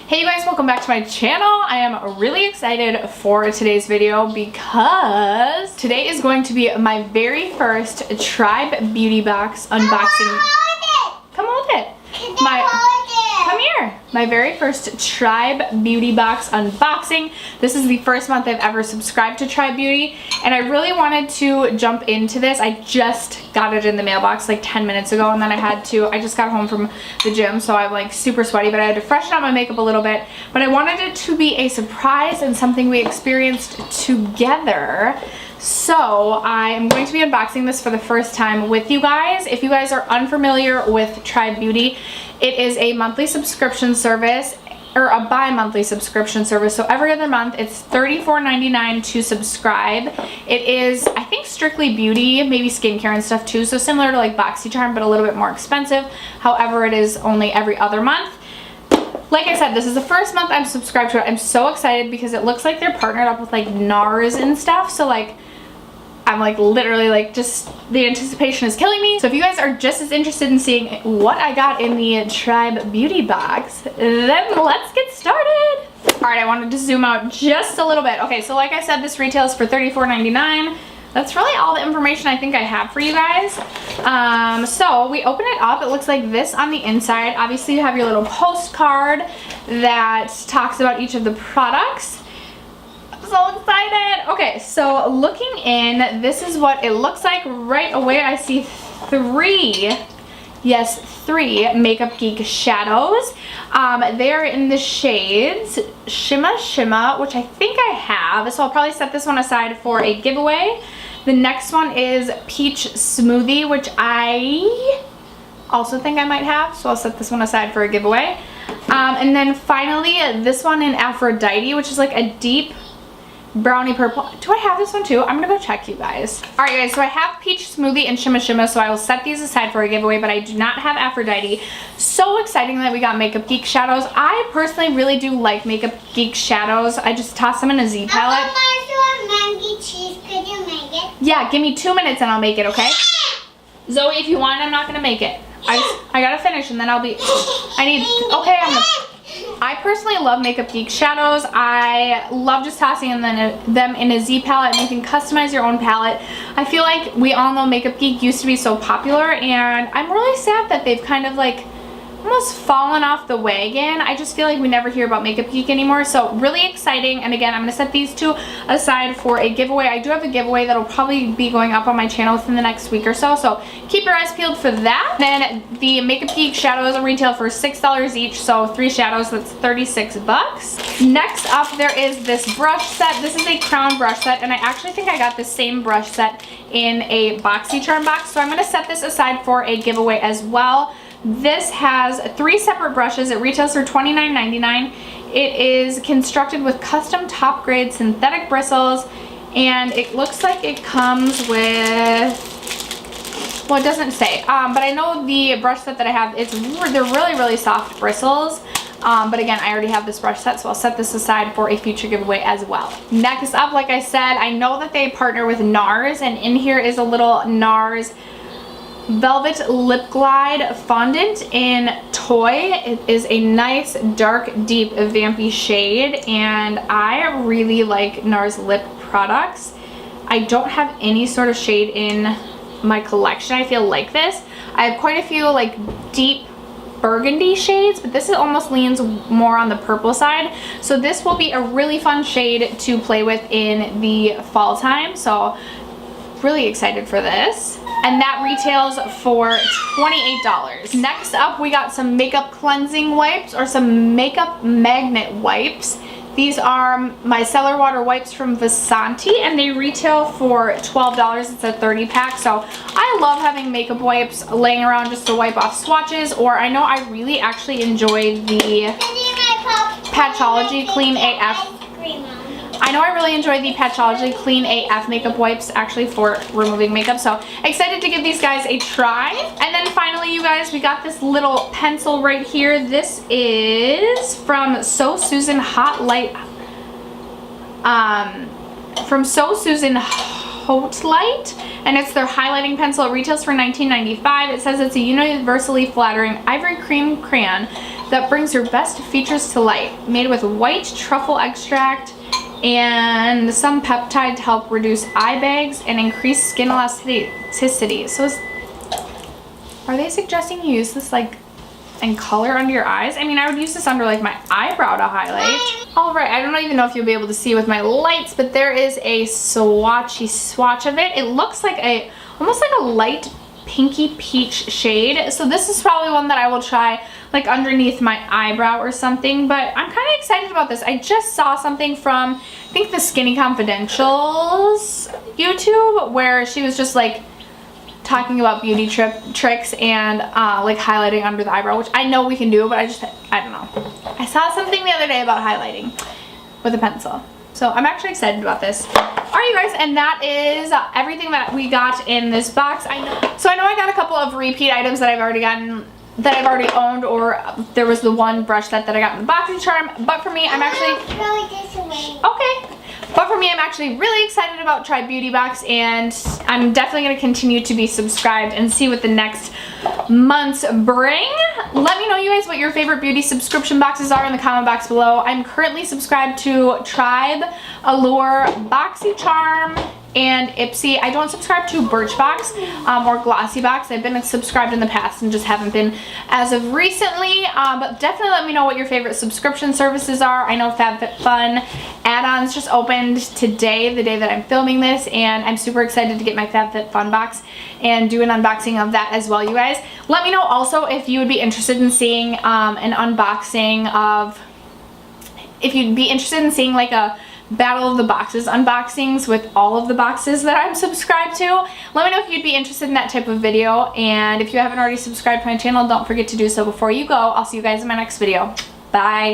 Hey you guys, welcome back to my channel. I am really excited for today's video because today is going to be my very first Tribe Beauty Box unboxing. Come hold it. Come here. My very first Tribe Beauty Box unboxing. This is the first month I've ever subscribed to Tribe Beauty, and I really wanted to jump into this. I just got it in the mailbox like 10 minutes ago, and then I just got home from the gym, so I'm like super sweaty, but I had to freshen up my makeup a little bit. But I wanted it to be a surprise and something we experienced together. So I am going to be unboxing this for the first time with you guys. If you guys are unfamiliar with Tribe Beauty, it is a monthly subscription service, or a bi-monthly subscription service. So every other month it's $34.99 to subscribe. It is, I think, strictly beauty, maybe skincare and stuff too. So similar to like BoxyCharm, but a little bit more expensive. However, it is only every other month. Like I said, this is the first month I'm subscribed to it. I'm so excited because it looks like they're partnered up with like NARS and stuff. So like, I'm like literally like just the anticipation is killing me. So if you guys are just as interested in seeing what I got in the Tribe Beauty Box, then let's get started. All right, I wanted to zoom out just a little bit. Okay, so like I said, this retails for $34.99. That's really all the information I think I have for you guys. So we open it up. It looks like this on the inside. Obviously you have your little postcard that talks about each of the products. So excited. Okay, so looking in, this is what it looks like right away. I see three Makeup Geek shadows. They're in the shades Shimma, which I think I have, so I'll probably set this one aside for a giveaway. The next one is Peach Smoothie, which I also think I might have, so I'll set this one aside for a giveaway. And then finally this one in Aphrodite, which is like a deep brownie purple. Do I have this one too? I'm gonna go check, you guys. All right, guys, so I have Peach Smoothie and Shimma, so I will set these aside for a giveaway, but I do not have Aphrodite. So exciting that we got Makeup Geek shadows. I personally really do like Makeup Geek shadows. I just toss them in a Z palette. Mango cheese. Could you make it? Yeah, give me 2 minutes and I'll make it, okay? Zoe, if you want, I'm not gonna make it. I gotta finish and then I'll be, I personally love Makeup Geek shadows. I love just tossing them in a Z palette, and you can customize your own palette. I feel like we all know Makeup Geek used to be so popular, and I'm really sad that they've kind of like almost fallen off the wagon. I just feel like we never hear about Makeup Geek anymore, so really exciting. And again, I'm going to set these two aside for a giveaway. I do have a giveaway that'll probably be going up on my channel within the next week or so, so keep your eyes peeled for that. Then the Makeup Geek shadows will retail for $6 each, so 3 shadows, that's 36 bucks. Next up, there is this brush set. This is a crown brush set, and I actually think I got the same brush set in a BoxyCharm box, so I'm going to set this aside for a giveaway as well. This has 3 separate brushes. It retails for $29.99. It is constructed with custom top grade synthetic bristles, and it looks like it comes with, well, it doesn't say, but I know the brush set that I have, they're really soft bristles. But again, I already have this brush set, so I'll set this aside for a future giveaway as well. Next up, like I said, I know that they partner with NARS, and in here is a little NARS Velvet Lip Glide Fondant in Toy. It is a nice, dark, deep, vampy shade, and I really like NARS lip products. I don't have any sort of shade in my collection, I feel, like this. I have quite a few like deep burgundy shades, but this almost leans more on the purple side. So this will be a really fun shade to play with in the fall time. So really excited for this. And that retails for $28. Next up, we got some makeup cleansing wipes, or some makeup magnet wipes. These are micellar water wipes from Vasanti, and they retail for $12. It's a 30 pack. So I love having makeup wipes laying around just to wipe off swatches, or I know I really actually enjoy the Patchology Clean AF. I know I really enjoy the Patchology Clean AF makeup wipes, actually, for removing makeup, so excited to give these guys a try. And then finally, you guys, we got this little pencil right here. This is from So Susan Hot Light, Haute Light, and it's their highlighting pencil. It retails for $19.95. It says it's a universally flattering ivory cream crayon that brings your best features to light. Made with white truffle extract and some peptide to help reduce eye bags and increase skin elasticity. So are they suggesting you use this like in color under your eyes? I mean, I would use this under like my eyebrow to highlight. All right, I don't even know if you'll be able to see with my lights, but there is a swatch of it. It looks like almost like a light pinky peach shade. So this is probably one that I will try like underneath my eyebrow or something, but I'm kind of excited about this. I just saw something from, I think, the Skinny Confidential's YouTube, where she was just like talking about beauty tricks and like highlighting under the eyebrow, which I know we can do, but I don't know. I saw something the other day about highlighting with a pencil. So I'm actually excited about this. Alright, you guys, and that is everything that we got in this box. I know I got a couple of repeat items that I've already gotten, that I've already owned, or there was the one brush set that I got in the boxing charm. But for me, I'm actually okay. But for me, I'm actually really excited about Tribe Beauty Box, and I'm definitely going to continue to be subscribed and see what the next months bring. Let me know, you guys, what your favorite beauty subscription boxes are in the comment box below. I'm currently subscribed to Tribe, Allure, BoxyCharm, and Ipsy. I don't subscribe to Birchbox or Glossybox. I've been subscribed in the past and just haven't been as of recently. But definitely let me know what your favorite subscription services are. I know FabFitFun add-ons just opened today, the day that I'm filming this, and I'm super excited to get my FabFitFun box and do an unboxing of that as well, you guys. Let me know also if you would be interested in seeing an unboxing of, if you'd be interested in seeing like a Battle of the Boxes unboxings with all of the boxes that I'm subscribed to. Let me know if you'd be interested in that type of video, and if you haven't already subscribed to my channel, don't forget to do so before you go. I'll see you guys in my next video. Bye.